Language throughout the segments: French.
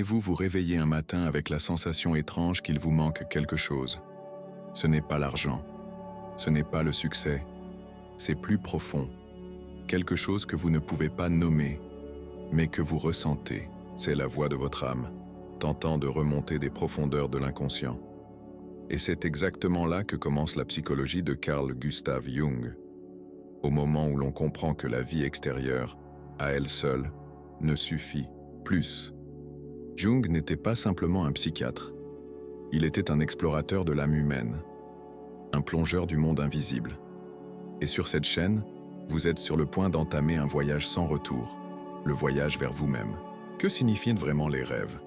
Vous vous réveillez un matin avec la sensation étrange qu'il vous manque quelque chose. Ce n'est pas l'argent, ce n'est pas le succès, c'est plus profond. Quelque chose que vous ne pouvez pas nommer, mais que vous ressentez. C'est la voix de votre âme, tentant de remonter des profondeurs de l'inconscient. Et c'est exactement là que commence la psychologie de Carl Gustav Jung. Au moment où l'on comprend que la vie extérieure, à elle seule, ne suffit plus. Jung n'était pas simplement un psychiatre. Il était un explorateur de l'âme humaine, un plongeur du monde invisible. Et sur cette chaîne, vous êtes sur le point d'entamer un voyage sans retour, le voyage vers vous-même. Que signifient vraiment les rêves?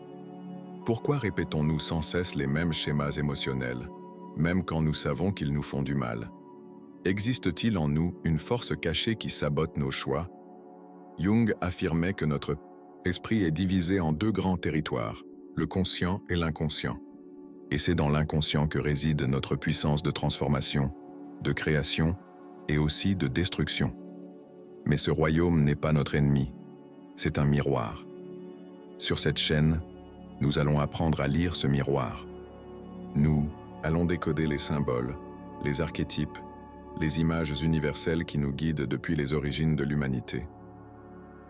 Pourquoi répétons-nous sans cesse les mêmes schémas émotionnels, même quand nous savons qu'ils nous font du mal? Existe-t-il en nous une force cachée qui sabote nos choix? Jung affirmait que notre esprit est divisé en deux grands territoires, le conscient et l'inconscient. Et c'est dans l'inconscient que réside notre puissance de transformation, de création et aussi de destruction. Mais ce royaume n'est pas notre ennemi, c'est un miroir. Sur cette chaîne, nous allons apprendre à lire ce miroir. Nous allons décoder les symboles, les archétypes, les images universelles qui nous guident depuis les origines de l'humanité.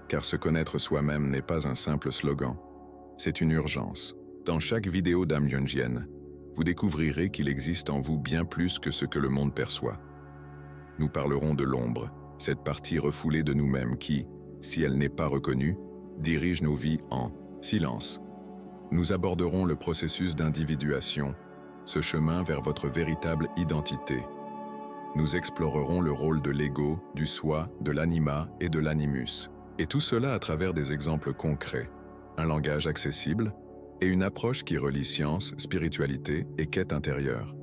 Car se connaître soi-même n'est pas un simple slogan, c'est une urgence. Dans chaque vidéo d'âme jungienne, vous découvrirez qu'il existe en vous bien plus que ce que le monde perçoit. Nous parlerons de l'ombre, cette partie refoulée de nous-mêmes qui, si elle n'est pas reconnue, dirige nos vies en silence. Nous aborderons le processus d'individuation, ce chemin vers votre véritable identité. Nous explorerons le rôle de l'ego, du soi, de l'anima et de l'animus. Et tout cela à travers des exemples concrets, un langage accessible et une approche qui relie science, spiritualité et quête intérieure.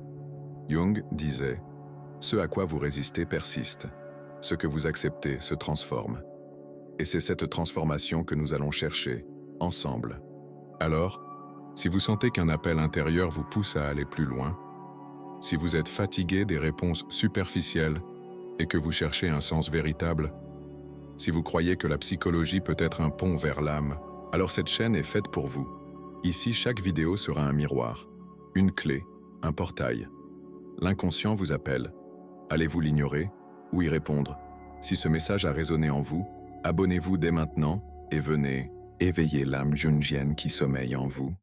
Jung disait « Ce à quoi vous résistez persiste, ce que vous acceptez se transforme. » Et c'est cette transformation que nous allons chercher, ensemble. Alors, si vous sentez qu'un appel intérieur vous pousse à aller plus loin, si vous êtes fatigué des réponses superficielles et que vous cherchez un sens véritable, si vous croyez que la psychologie peut être un pont vers l'âme, alors cette chaîne est faite pour vous. Ici, chaque vidéo sera un miroir, une clé, un portail. L'inconscient vous appelle. Allez-vous l'ignorer ou y répondre? Si ce message a résonné en vous, abonnez-vous dès maintenant et venez éveiller l'âme jungienne qui sommeille en vous.